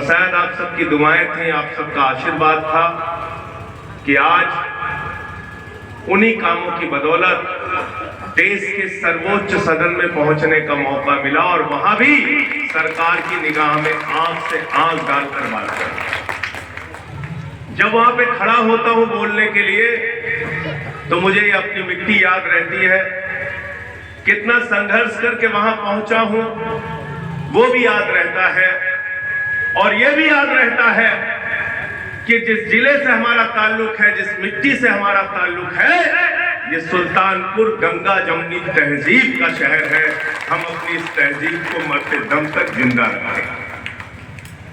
शायद आप सबकी दुआएं थी, आप सबका आशीर्वाद था कि आज उन्हीं कामों की बदौलत देश के सर्वोच्च सदन में पहुंचने का मौका मिला और वहां भी सरकार की निगाह में आंख से आंख डालकर बात कर। जब वहां पे खड़ा होता हूं बोलने के लिए तो मुझे अपनी मिट्टी याद रहती है, कितना संघर्ष करके वहां पहुंचा हूं वो भी याद रहता है। और यह भी याद रहता है कि जिस जिले से हमारा ताल्लुक है, जिस मिट्टी से हमारा ताल्लुक है, ये सुल्तानपुर गंगा जमुनी तहजीब का शहर है। हम अपनी इस तहजीब को मरते दम तक जिंदा रखें।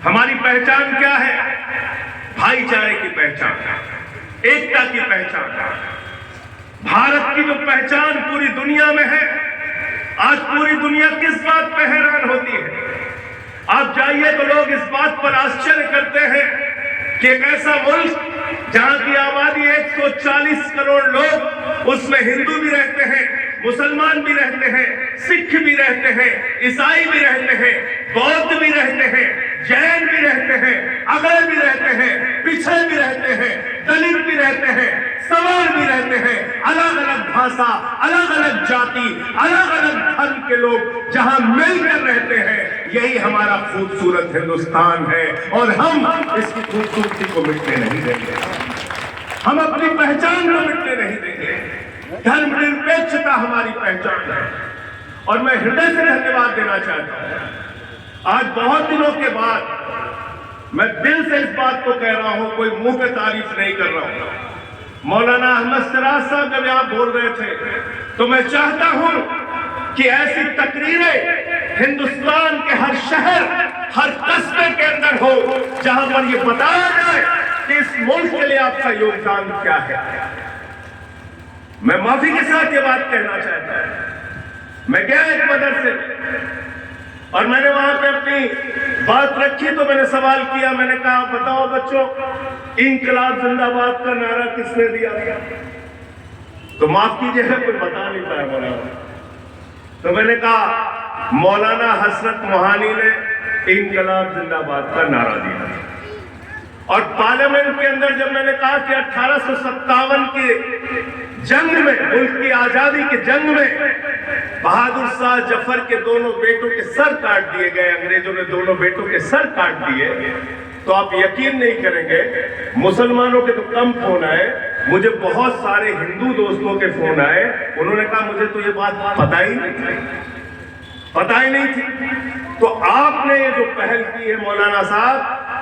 हमारी पहचान क्या है? भाईचारे की पहचान, एकता की पहचान। भारत की जो पहचान पूरी दुनिया में है, आज पूरी दुनिया किस बात पर हैरान होती है? आप जाइए तो लोग इस बात पर आश्चर्य करते हैं कि एक ऐसा मुल्क जहां की आबादी 140 करोड़ लोग, उसमें हिंदू भी रहते हैं, मुसलमान भी रहते हैं, सिख भी रहते हैं, ईसाई भी रहते हैं, बौद्ध भी रहते हैं, जैन भी रहते हैं, अगड़े भी रहते हैं, पिछड़े भी रहते हैं, दलित भी रहते हैं, सवार भी रहते हैं, अलग अलग भाषा, अलग अलग जाति, अलग अलग धर्म के लोग जहां मिलकर रहते हैं, यही हमारा खूबसूरत हिंदुस्तान है। और हम इसकी खूबसूरती को मिटने नहीं देंगे, हम अपनी पहचान को मिटने नहीं देंगे। धर्मनिरपेक्षता हमारी पहचान है। और मैं हृदय से धन्यवाद देना चाहता हूं। आज बहुत दिनों के बाद मैं दिल से इस बात को कह रहा हूं, कोई मुंह पे तारीफ नहीं कर रहा हूं। मौलाना अहमद सिराज साहब जब यहां बोल रहे थे तो मैं चाहता हूं कि ऐसी तकरीरें हिंदुस्तान के हर शहर, हर कस्बे के अंदर हो, जहां पर यह बताया जाए कि इस मुल्क के लिए आपका योगदान क्या है। मैं माफी के साथ ये बात कहना चाहता हूं। मैं गया एक मदरसे और मैंने वहां पे अपनी बात रखी तो मैंने सवाल किया, मैंने कहा बताओ बच्चों, इंकलाब जिंदाबाद का नारा किसने दिया? तो माफ कीजिएगा कोई बता नहीं पाया मौलाना। तो मैंने कहा मौलाना हसरत मोहानी ने इंकलाब जिंदाबाद का नारा दिया। और पार्लियामेंट के अंदर जब मैंने कहा कि 1857 के जंग में, मुल्क की आजादी के जंग में बहादुर शाह जफर के दोनों बेटों के सर काट दिए गए, अंग्रेजों ने दोनों बेटों के सर काट दिए, तो आप यकीन नहीं करेंगे, मुसलमानों के तो कम फोन आए, मुझे बहुत सारे हिंदू दोस्तों के फोन आए। उन्होंने कहा मुझे तो ये बात पता ही नहीं थी। तो आपने ये जो पहल की है मौलाना साहब,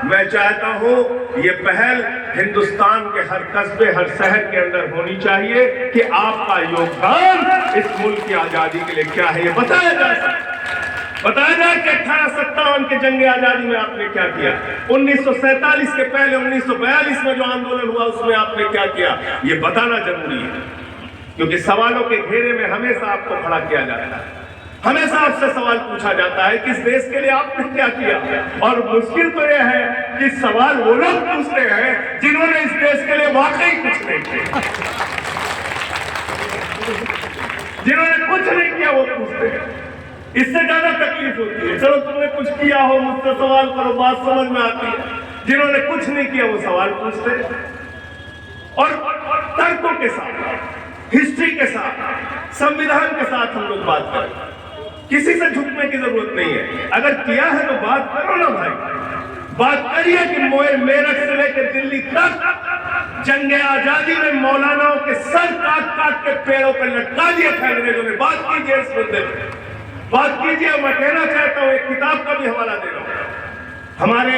मैं चाहता हूं ये पहल हिंदुस्तान के हर कस्बे, हर शहर के अंदर होनी चाहिए कि आपका योगदान इस मुल्क की आजादी के लिए क्या है, ये बताया जाए। बताया जाए कि 1857 के जंग आजादी में आपने क्या किया, 1947 के पहले 1942 में जो आंदोलन हुआ उसमें आपने क्या किया, ये बताना जरूरी है। क्योंकि सवालों के घेरे में हमेशा आपको खड़ा किया जाता है, हमेशा आपसे सवाल पूछा जाता है कि इस देश के लिए आपने क्या किया। और मुश्किल तो यह है कि सवाल वो लोग पूछते हैं जिन्होंने इस देश के लिए वाकई कुछ नहीं किया, जिन्होंने कुछ नहीं किया वो पूछते हैं। इससे ज्यादा तकलीफ होती है। चलो तुमने कुछ किया हो, मुझसे सवाल करो, बात समझ में आती है। जिन्होंने कुछ नहीं किया वो सवाल पूछते हैं। और तर्कों के साथ, हिस्ट्री के साथ, संविधान के साथ हम लोग बात करें। किसी से झुकने की जरूरत नहीं है। अगर किया है तो बात करो ना भाई, बात करिए कि मेरठ से लेकर दिल्ली तक जंग आजादी में मौलानाओं के सर काट काट के पेड़ों पर लटका दिए थे अंग्रेजों ने। बात कीजिए इस मुद्दे पर, बात कीजिए। मैं कहना चाहता हूं, एक किताब का भी हवाला दे रहा हूं। हमारे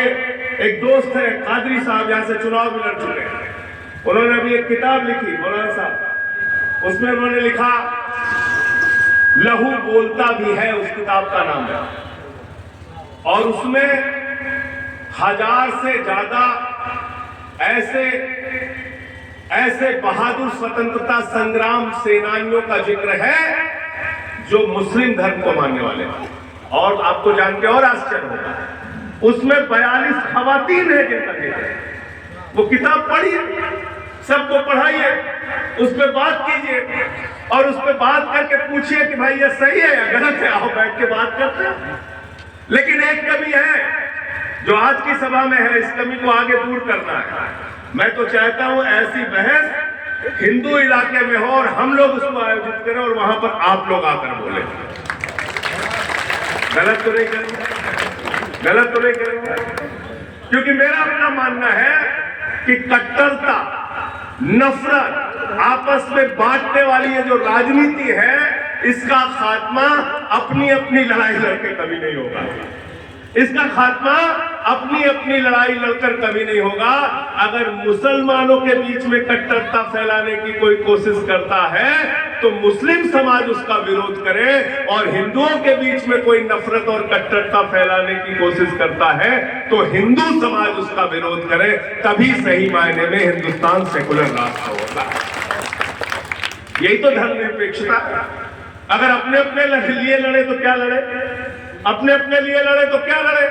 एक दोस्त है कादरी साहब, यहां से चुनाव भी लड़ चुके हैं। उन्होंने अभी एक किताब लिखी मौलाना साहब, उसमें उन्होंने लिखा लहू बोलता भी है, उस किताब का नाम है। और उसमें 1000 से ज्यादा ऐसे बहादुर स्वतंत्रता संग्राम सेनानियों का जिक्र है जो मुस्लिम धर्म को मानने वाले हैं। और आपको जान के और आश्चर्य होगा, उसमें 42 खवातीन है जिनका जिक्र है। वो किताब पढ़िए, सबको पढ़ाइए, उस पर बात कीजिए और उस पर बात करके पूछिए कि भाई ये सही है या गलत है। आओ बैठ के बात करते हैं। लेकिन एक कवि है जो आज की सभा में है, इस कमी को आगे दूर करना है। मैं तो चाहता हूं ऐसी बहस हिंदू इलाके में हो और हम लोग उसको आयोजित करें और वहां पर आप लोग आकर बोले। गलत तो नहीं करेंगे, गलत तो नहीं करेंगे, क्योंकि मेरा अपना मानना है कि कट्टरता, नफरत, आपस में बांटने वाली ये जो राजनीति है, इसका खात्मा अपनी अपनी लड़ाई लड़के कभी नहीं होगा। इसका खात्मा अपनी अपनी लड़ाई लड़कर कभी नहीं होगा। अगर मुसलमानों के बीच में कट्टरता फैलाने की कोई कोशिश करता है तो मुस्लिम समाज उसका विरोध करे, और हिंदुओं के बीच में कोई नफरत और कट्टरता फैलाने की कोशिश करता है तो हिंदू समाज उसका विरोध करे। तभी सही मायने में हिंदुस्तान सेकुलर राष्ट्र होगा। यही तो धर्मनिरपेक्षता। अगर अपने अपने लिए लड़े तो क्या लड़े, अपने अपने लिए लड़े तो क्या लड़े।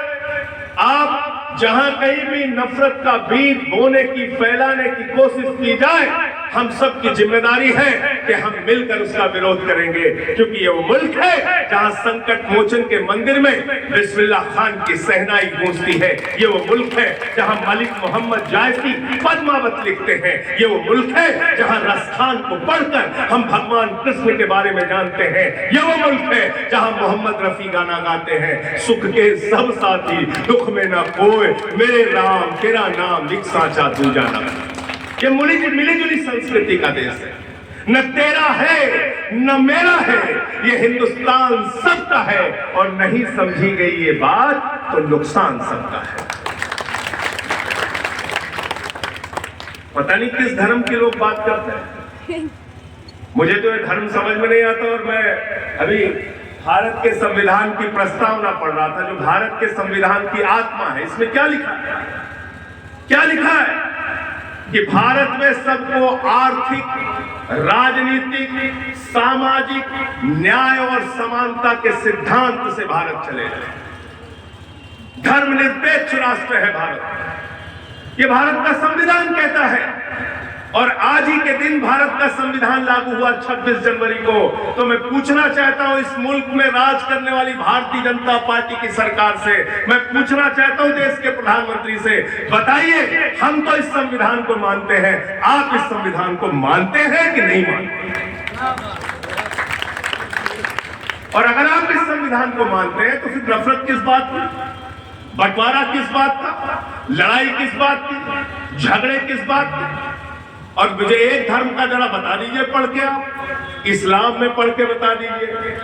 आप जहां कहीं भी नफरत का बीज बोने की, फैलाने की कोशिश की जाए, हम सब की जिम्मेदारी है कि हम मिलकर उसका विरोध करेंगे, क्योंकि ये वो मुल्क है जहां संकट मोचन के मंदिर में बिस्मिल्लाह खान की सहनाई गूंजती है। ये वो मुल्क है जहां मलिक मोहम्मद जायसी पद्मावत लिखते हैं। ये वो मुल्क है जहां रसखान को पढ़कर हम भगवान कृष्ण के बारे में जानते हैं। ये वो मुल्क है जहां मोहम्मद रफी गाना गाते हैं, सुख के सब साथी दुख में ना कोई, मेरे राम तेरा नाम एक साचा दूजा ना। ये मिली जुली संस्कृति का देश है। न तेरा है न मेरा है, ये हिंदुस्तान सबका है, और नहीं समझी गई ये बात तो नुकसान सबका है। पता नहीं किस धर्म के लोग बात करते हैं, मुझे तो ये धर्म समझ में नहीं आता। और मैं अभी भारत के संविधान की प्रस्तावना पढ़ रहा था, जो भारत के संविधान की आत्मा है। इसमें क्या लिखा है, क्या लिखा है कि भारत में सबको आर्थिक, राजनीतिक, सामाजिक न्याय और समानता के सिद्धांत से भारत चलेगा। धर्मनिरपेक्ष राष्ट्र है भारत, ये भारत का संविधान कहता है। और आज ही के दिन भारत का संविधान लागू हुआ 26 जनवरी को। तो मैं पूछना चाहता हूं इस मुल्क में राज करने वाली भारतीय जनता पार्टी की सरकार से, मैं पूछना चाहता हूं देश के प्रधानमंत्री से, बताइए हम तो इस संविधान को मानते हैं, आप इस संविधान को मानते हैं कि नहीं मानते? और अगर आप इस संविधान को मानते हैं तो फिर नफरत किस बात की, बंटवारा किस बात का, लड़ाई किस बात की, झगड़े किस बात की? और मुझे एक धर्म का जरा बता दीजिए पढ़ के, आप इस्लाम में पढ़ के बता दीजिए,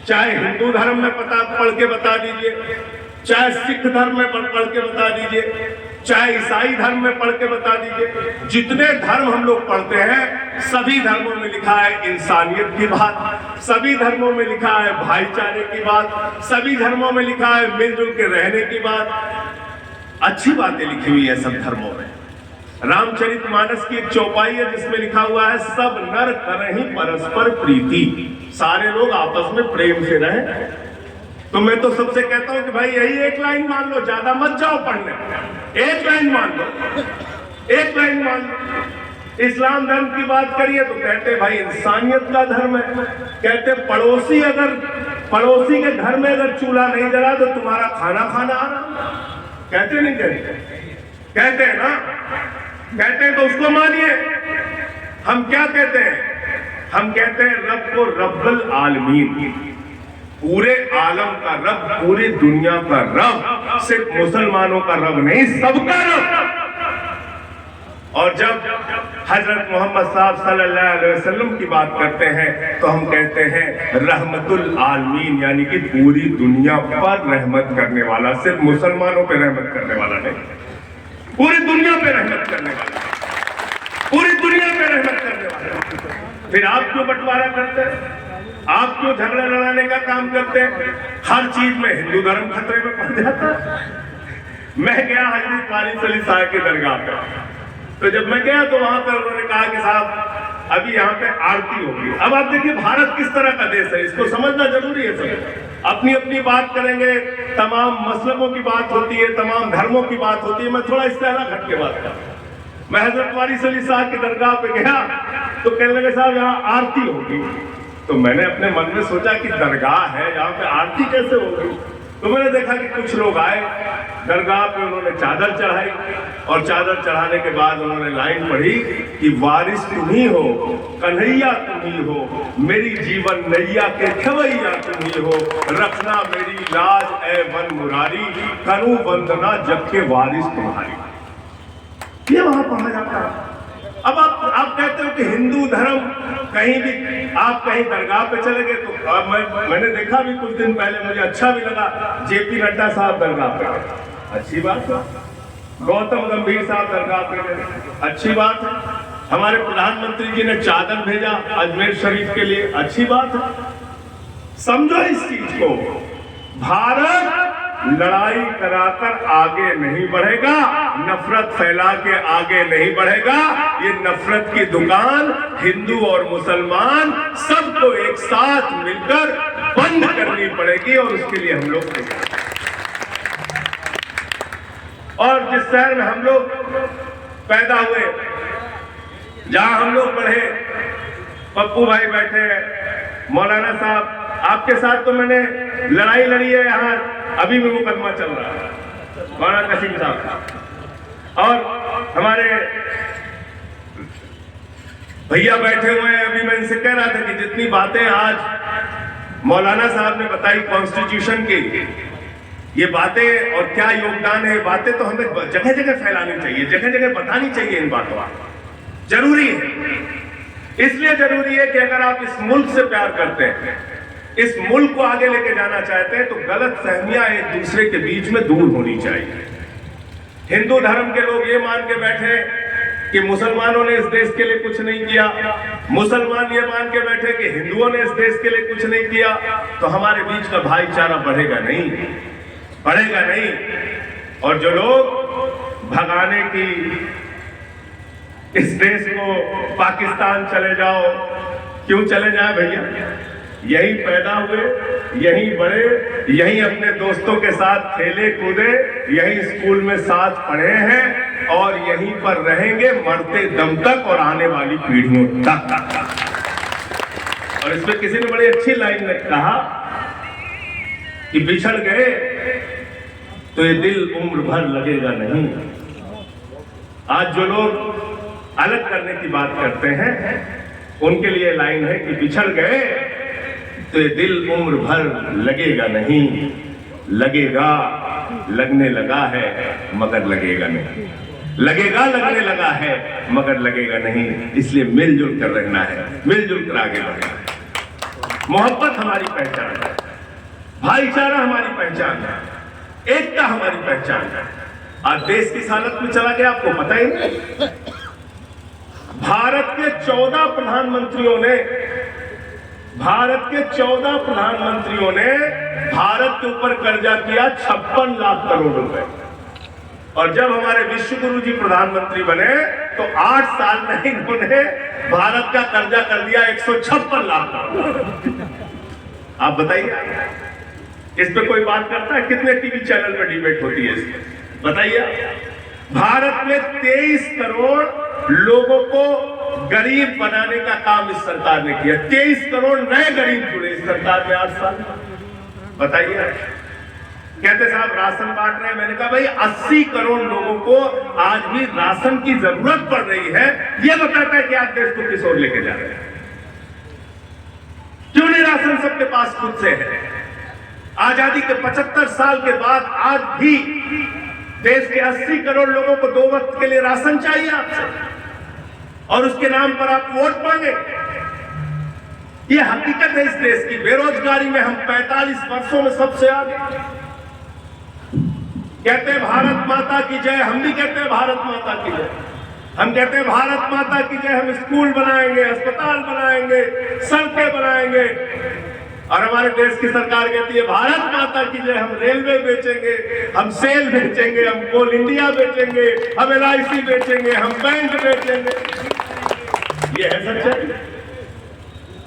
चाहे हिंदू धर्म में पढ़ के बता दीजिए, चाहे सिख धर्म में पढ़ के बता दीजिए, चाहे ईसाई धर्म में पढ़ के बता दीजिए। जितने धर्म हम लोग पढ़ते हैं, सभी धर्मों में लिखा है इंसानियत की बात, सभी धर्मों में लिखा है भाईचारे की बात, सभी धर्मों में लिखा है मिलजुल के रहने की बात। अच्छी बातें लिखी हुई है सब धर्मों में। रामचरितमानस की एक चौपाई है जिसमें लिखा हुआ है, सब नर करहि परस्पर प्रीति, सारे लोग आपस में प्रेम से रहें। तो मैं तो सबसे कहता हूं कि भाई यही एक लाइन मान लो, ज्यादा मत जाओ पढ़ने, एक लाइन मान लो, एक लाइन मान लो। इस्लाम धर्म की बात करिए तो कहते भाई इंसानियत का धर्म है। कहते पड़ोसी के घर में अगर चूल्हा नहीं जला तो तुम्हारा खाना खाना आना, कहते नहीं कहते हैं ना, कहते हैं तो उसको मानिए। हम क्या कहते हैं, हम कहते हैं रब को रब्बुल आलमीन, पूरे आलम का रब, पूरी दुनिया का रब, सिर्फ मुसलमानों का रब नहीं, सबका रब। और जब हजरत मोहम्मद साहब सल्लल्लाहु अलैहि वसल्लम की बात करते हैं तो हम कहते हैं रहमतुल आलमीन, यानी कि पूरी दुनिया पर रहमत करने वाला, सिर्फ मुसलमानों पे रहमत करने वाला नहीं, पूरी दुनिया पे रहमत करने वाला, पूरी दुनिया पे रहमत करने वाला। फिर आप क्यों बंटवारा करते हैं, आप क्यों झगड़ा लड़ाने का काम करते हैं? हर चीज में हिंदू धर्म खतरे में पड़ जाता है। मैं गया हजरत वाली सली साहब की दरगाह पे, तो जब मैं गया तो वहां पर उन्होंने कहा कि साहब अभी यहाँ पे आरती होगी। अब आप देखिए भारत किस तरह का देश है, इसको समझना जरूरी है। सब अपनी अपनी बात करेंगे, तमाम मसलकों की बात होती है, तमाम धर्मों की बात होती है। मैं थोड़ा इससे अलग हट के बात करूँ। मैं हजरत वाली सली साहब की दरगाह पे गया तो कहने लगे साहब यहाँ आरती होगी। तो मैंने अपने मन में सोचा कि दरगाह है, यहाँ पे आरती कैसे होगी? तो मैंने देखा कि कुछ लोग आए, दरगाह पे उन्होंने चादर चढ़ाई और चादर चढ़ाने के बाद उन्होंने लाइन पढ़ी कि वारिस तुम ही हो, कन्हैया तुम ही हो, मेरी जीवन नैया के खवैया तुम ही हो, रखना मेरी लाज ए वन मुरारी, करूं वंदना जग के वारिस तुम्हारी। ये वहां पढ़ा जाता है। अब आप कहते हो कि हिंदू धर्म कहीं भी, आप कहीं दरगाह पे चले गए तो मैंने देखा भी कुछ दिन पहले, मुझे अच्छा भी लगा, जेपी नड्डा साहब दरगाह पे गए, अच्छी बात है। गौतम गंभीर साहब दरगाह पे गए, अच्छी बात है। हमारे प्रधानमंत्री जी ने चादर भेजा अजमेर शरीफ के लिए, अच्छी बात है। समझो इस चीज को, भारत लड़ाई कराकर आगे नहीं बढ़ेगा, नफरत फैला के आगे नहीं बढ़ेगा। ये नफरत की दुकान हिंदू और मुसलमान सबको एक साथ मिलकर बंद करनी पड़ेगी और उसके लिए हम लोग और जिस शहर में हम लोग पैदा हुए, जहां हम लोग पढ़े, पप्पू भाई बैठे हैं, मौलाना साहब, आपके साथ तो मैंने लड़ाई लड़ी है, यहाँ अभी भी मुकदमा चल रहा है, मौलाना कसीम साहब। और हमारे भैया बैठे हुए हैं, अभी मैं इनसे कह रहा था कि जितनी बातें आज मौलाना साहब ने बताई कॉन्स्टिट्यूशन की, ये बातें और क्या योगदान है, बातें तो हमें जगह जगह फैलानी चाहिए, जगह जगह बतानी चाहिए। इन बातों का जरूरी है, इसलिए जरूरी है कि अगर आप इस मुल्क से प्यार करते हैं, इस मुल्क को आगे लेके जाना चाहते हैं, तो गलत फहमियां एक दूसरे के बीच में दूर होनी चाहिए। हिंदू धर्म के लोग ये मान के बैठे कि मुसलमानों ने इस देश के लिए कुछ नहीं किया, मुसलमान ये मान के बैठे कि हिंदुओं ने इस देश के लिए कुछ नहीं किया, तो हमारे बीच का भाईचारा बढ़ेगा नहीं, बढ़ेगा नहीं। और जो लोग भगाने की, इस देश को पाकिस्तान चले जाओ, क्यों चले जाए भैया? यही पैदा हुए, यही बड़े, यही अपने दोस्तों के साथ खेले कूदे, यही स्कूल में साथ पढ़े हैं और यहीं पर रहेंगे मरते दम तक और आने वाली पीढ़ियों तक। और इसमें किसी ने बड़ी अच्छी लाइन में कहा कि बिछड़ गए तो ये दिल उम्र भर लगेगा नहीं। आज जो लोग अलग करने की बात करते हैं, उनके लिए लाइन है कि बिछड़ गए तो ये दिल उम्र भर लगेगा नहीं, लगेगा, लगने लगा है मगर लगेगा नहीं, लगेगा, लगने लगा है मगर लगेगा नहीं। इसलिए मिलजुल कर रहना है, मिलजुल कर आगे बढ़ना है। मोहब्बत हमारी पहचान है, भाईचारा हमारी पहचान है, एकता हमारी पहचान है। आज देश की हालत में चला गया, आपको पता ही नहीं। भारत के 14 प्रधानमंत्रियों ने भारत के ऊपर कर्जा किया 56 लाख करोड़ रुपए। और जब हमारे विश्व गुरु जी प्रधानमंत्री बने तो 8 साल में इन्होंने भारत का कर्जा कर दिया 156 लाख करोड़। आप बताइए, इस पे कोई बात करता है? कितने टीवी चैनल पे डिबेट होती है इसकी, बताइए। भारत में 23 करोड़ लोगों को गरीब बनाने का काम इस सरकार ने किया। 23 करोड़ नए गरीब जुड़े इस सरकार में 8 साल में, बताइए। कहते साहब राशन बांट रहे हैं, मैंने कहा भाई 80 करोड़ लोगों को आज भी राशन की जरूरत पड़ रही है। यह बताता है कि आज देश को किस ओर लेके जा रहे हैं। क्यों नहीं राशन सबके पास खुद से है? आजादी के 75 साल के बाद आज भी देश के 80 करोड़ लोगों को 2 वक्त के लिए राशन चाहिए आपसे, और उसके नाम पर आप वोट मांगे। ये हकीकत है इस देश की। बेरोजगारी में हम 45 वर्षों में सबसे आगे। कहते हैं भारत माता की जय, हम भी कहते हैं भारत माता की जय। हम कहते हैं भारत माता की जय, हम स्कूल बनाएंगे, अस्पताल बनाएंगे, सड़कें बनाएंगे। और हमारे देश की सरकार कहती है भारत माता की जय, हम रेलवे बेचेंगे, हम सेल बेचेंगे, हम कोल इंडिया बेचेंगे, हम LIC बेचेंगे, हम बैंक बेचेंगे। ये है सच्चाई।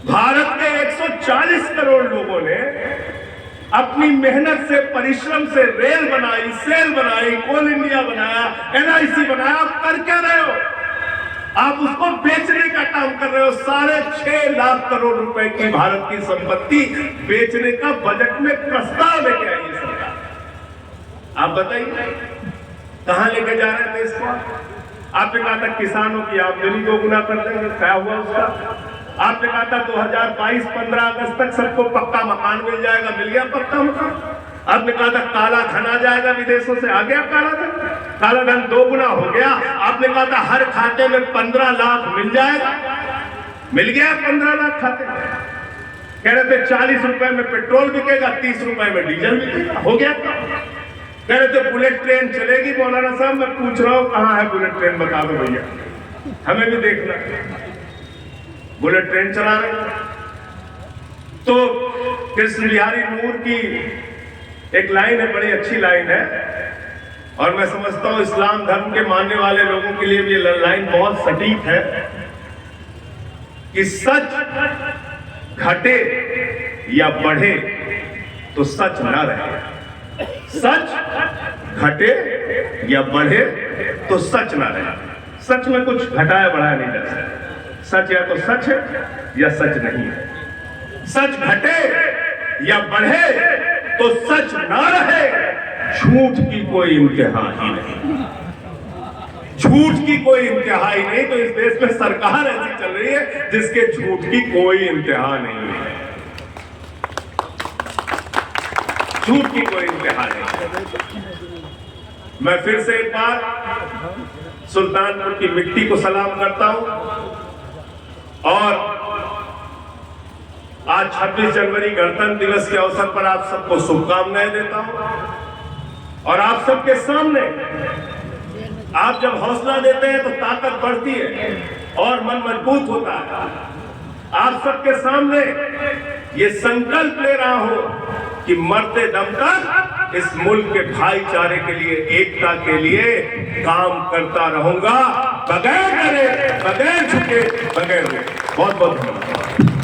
भारत के 140 करोड़ लोगों ने अपनी मेहनत से, परिश्रम से रेल बनाई, सेल बनाई, कोल इंडिया बनाया, LIC बनाया। आप कर क्या रहे हो? आप उसको बेचने का काम कर रहे हो। 6.5 लाख करोड़ रुपए की भारत की संपत्ति बेचने का बजट में प्रस्ताव लेके आई है सरकार। आप बताइए कहां लेके जा रहे थे इसको? आपने कहा था किसानों की आमदनी दोगुना कर देंगे, क्या हुआ उसका? आपने कहा था 2022 15 अगस्त तक सबको पक्का मकान मिल जाएगा, मिल गया पक्का मकान? आपने कहा था काला धन आ जाएगा विदेशों से, आ गया काला धन? काला धन दोगुना हो गया। आपने कहा था हर खाते में 15 लाख मिल जाएगा, मिल गया 15 लाख खाते में। कह रहे थे 40 रुपए में पेट्रोल बिकेगा, 30 रुपए में डीजल बिकेगा, हो गया। कह रहे थे बुलेट ट्रेन चलेगी। मौलाना साहब मैं पूछ रहा हूं कहां है बुलेट ट्रेन, बता दो भैया, हमें भी देखना। बुलेट ट्रेन चला रहे तो कृष्ण बिहारी नूर की एक लाइन है, बड़ी अच्छी लाइन है, और मैं समझता हूं इस्लाम धर्म के मानने वाले लोगों के लिए भी ये लाइन बहुत सटीक है कि सच घटे या बढ़े तो सच ना रहे, सच घटे या बढ़े तो सच ना रहे। सच में कुछ घटाया बढ़ाया नहीं जा सकता। सच या तो सच है या सच नहीं है। सच घटे या बढ़े तो सच ना रहे, झूठ की कोई इंतहा ही नहीं, झूठ की कोई इंतहा ही नहीं। तो इस देश में सरकार ऐसी चल रही है जिसके झूठ की कोई इंतहा नहीं है, झूठ की कोई इंतहा नहीं। मैं फिर से एक बार सुल्तानपुर की मिट्टी को सलाम करता हूं और आज 26 जनवरी गणतंत्र दिवस के अवसर पर आप सबको शुभकामनाएं देता हूं। और आप सबके सामने आप जब हौसला देते हैं तो ताकत बढ़ती है और मन मजबूत होता है। आप सबके सामने ये संकल्प ले रहा हूं कि मरते दम तक इस मुल्क के भाईचारे के लिए, एकता के लिए काम करता रहूंगा, बगैर डरे, बगैर झुके, बगैर। बहुत बहुत धन्यवाद।